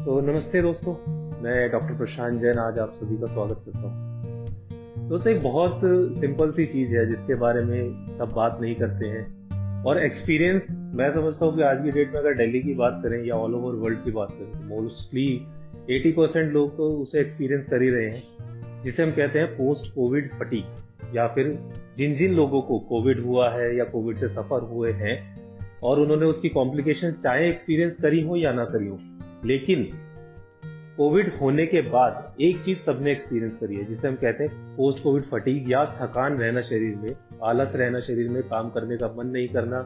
नमस्ते दोस्तों, मैं डॉक्टर प्रशांत जैन आज आप सभी का स्वागत करता हूँ। दोस्तों, एक बहुत सिंपल सी चीज़ है जिसके बारे में सब बात नहीं करते हैं और एक्सपीरियंस मैं समझता हूँ कि आज की डेट में अगर दिल्ली की बात करें या ऑल ओवर वर्ल्ड की बात करें तो मोस्टली 80% लोग तो उसे एक्सपीरियंस कर ही रहे हैं, जिसे हम कहते हैं पोस्ट कोविड फटीग। या फिर जिन जिन लोगों को कोविड हुआ है या कोविड से सफ़र हुए हैं और उन्होंने उसकी कॉम्प्लिकेशंस चाहे एक्सपीरियंस करी हो या ना करी हो, लेकिन कोविड होने के बाद एक चीज सबने एक्सपीरियंस करी है जिसे हम कहते हैं पोस्ट कोविड फटीग, या थकान रहना शरीर में, आलस रहना शरीर में, काम करने का मन नहीं करना।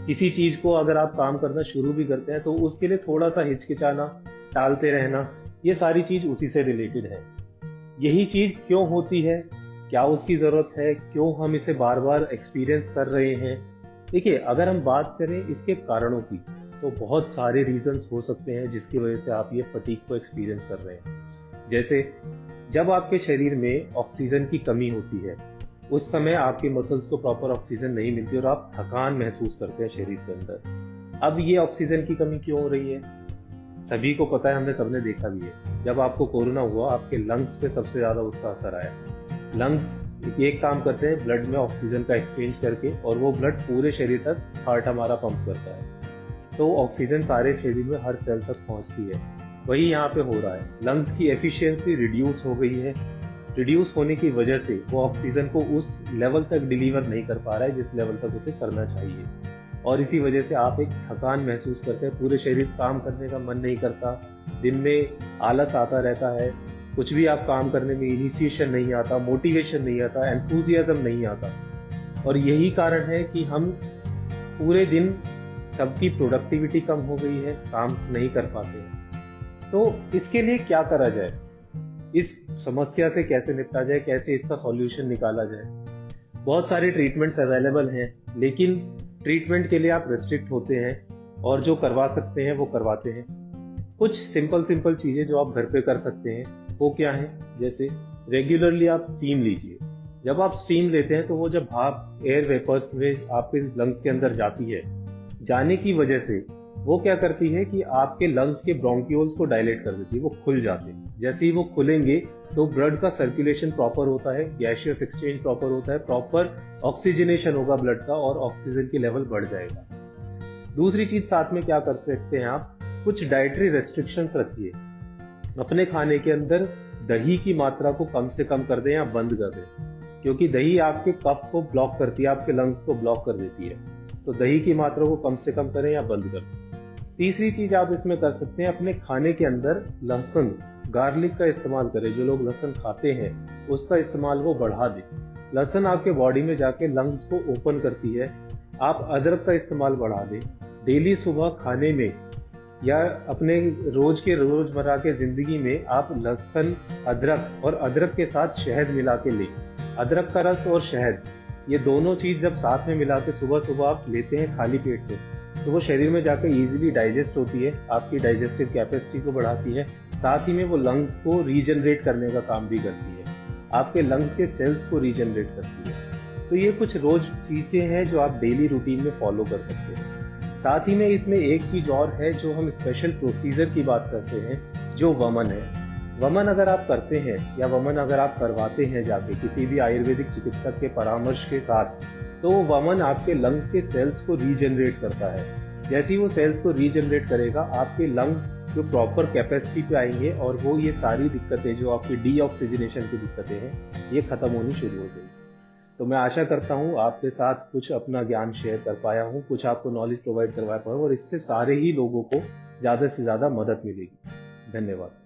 किसी चीज को अगर आप काम करना शुरू भी करते हैं तो उसके लिए थोड़ा सा हिचकिचाना, टालते रहना, ये सारी चीज उसी से रिलेटेड है। यही चीज क्यों होती है, क्या उसकी जरूरत है, क्यों हम इसे बार बार एक्सपीरियंस कर रहे हैं? देखिए, अगर हम बात करें इसके कारणों की तो बहुत सारे रीजंस हो सकते हैं जिसकी वजह से आप ये फटीग को एक्सपीरियंस कर रहे हैं। जैसे जब आपके शरीर में ऑक्सीजन की कमी होती है, उस समय आपके मसल्स को प्रॉपर ऑक्सीजन नहीं मिलती और आप थकान महसूस करते हैं शरीर के अंदर। अब ये ऑक्सीजन की कमी क्यों हो रही है? सभी को पता है, हमने सबने देखा भी है। जब आपको कोरोना हुआ, आपके लंग्स पे सबसे ज्यादा उसका असर आया। लंग्स एक काम करते हैं ब्लड में ऑक्सीजन का एक्सचेंज करके, और वो ब्लड पूरे शरीर तक हार्ट हमारा पंप करता है, तो ऑक्सीजन सारे शरीर में हर सेल तक पहुंचती है। वही यहाँ पे हो रहा है, लंग्स की एफिशिएंसी रिड्यूस हो गई है। रिड्यूस होने की वजह से वो ऑक्सीजन को उस लेवल तक डिलीवर नहीं कर पा रहा है जिस लेवल तक उसे करना चाहिए, और इसी वजह से आप एक थकान महसूस करते हैं। पूरे शरीर काम करने का मन नहीं करता, दिन में आलस आता रहता है, कुछ भी आप काम करने में इनिशिएशन नहीं आता, मोटिवेशन नहीं आता, एंथुजियाज्म नहीं आता। और यही कारण है कि हम पूरे दिन, सबकी प्रोडक्टिविटी कम हो गई है, काम नहीं कर पाते हैं। तो इसके लिए क्या करा जाए, इस समस्या से कैसे निपटा जाए, कैसे इसका सॉल्यूशन निकाला जाए? बहुत सारे ट्रीटमेंट्स अवेलेबल हैं, लेकिन ट्रीटमेंट के लिए आप रेस्ट्रिक्ट होते हैं और जो करवा सकते हैं वो करवाते हैं। कुछ सिंपल चीजें जो आप घर पे कर सकते हैं वो क्या है? जैसे रेगुलरली आप स्टीम लीजिए। जब आप स्टीम लेते हैं तो वो जब भाप एयर वेपर्स में आपके लंग्स के अंदर जाती है, जाने की वजह से वो क्या करती है कि आपके लंग्स के ब्रोंक्यूल्स को डायलेट कर देती है, वो खुल जाते हैं। जैसे ही वो खुलेंगे तो ब्लड का सर्कुलेशन प्रॉपर होता है, गैसियस एक्सचेंज प्रॉपर होता है, प्रॉपर ऑक्सीजनेशन होगा ब्लड का और ऑक्सीजन की लेवल बढ़ जाएगा। दूसरी चीज साथ में क्या कर सकते हैं आप, कुछ डाइटरी रेस्ट्रिक्शंस रखिए। अपने खाने के अंदर दही की मात्रा को कम से कम कर दें या बंद कर दें, क्योंकि दही आपके कफ को ब्लॉक करती है, आपके लंग्स को ब्लॉक कर देती है। तो दही की मात्रा को कम से कम करें या बंद कर दें। तीसरी चीज आप इसमें कर सकते हैं, अपने खाने के अंदर लहसुन, गार्लिक का इस्तेमाल करें। जो लोग लहसुन खाते हैं उसका इस्तेमाल वो बढ़ा दें। लहसुन आपके बॉडी में जाके लंग्स को ओपन करती है। आप अदरक का इस्तेमाल बढ़ा दें। डेली सुबह खाने में या अपने रोज के रोजमर्रा के जिंदगी में आप लहसुन, अदरक और अदरक के साथ शहद मिला के लें। अदरक का रस और शहद, ये दोनों चीज जब साथ में मिला के सुबह सुबह आप लेते हैं खाली पेट में, तो वो शरीर में जाकर इजीली डाइजेस्ट होती है, आपकी डाइजेस्टिव कैपेसिटी को बढ़ाती है, साथ ही में वो लंग्स को रीजनरेट करने का काम भी करती है, आपके लंग्स के सेल्स को रीजनरेट करती है। तो ये कुछ रोज चीजें हैं जो आप डेली रूटीन में फॉलो कर सकते हैं। साथ ही में इसमें एक चीज और है, जो हम स्पेशल प्रोसीजर की बात करते हैं, जो वमन है। वमन अगर आप करते हैं या वमन अगर आप करवाते हैं जाके किसी भी आयुर्वेदिक चिकित्सक के परामर्श के साथ, तो वमन आपके लंग्स के सेल्स को रीजनरेट करता है। जैसे ही वो सेल्स को रीजनरेट करेगा, आपके लंग्स जो प्रॉपर कैपेसिटी पे आएंगे और वो ये सारी दिक्कतें जो आपकी डीऑक्सीजनेशन की दिक्कतें हैं, ये खत्म होनी शुरू हो जाएगी। तो मैं आशा करता हूँ आपके साथ कुछ अपना ज्ञान शेयर कर पाया हूँ, कुछ आपको नॉलेज प्रोवाइड करवा पाया हूँ, और इससे सारे ही लोगों को ज्यादा से ज्यादा मदद मिलेगी। धन्यवाद।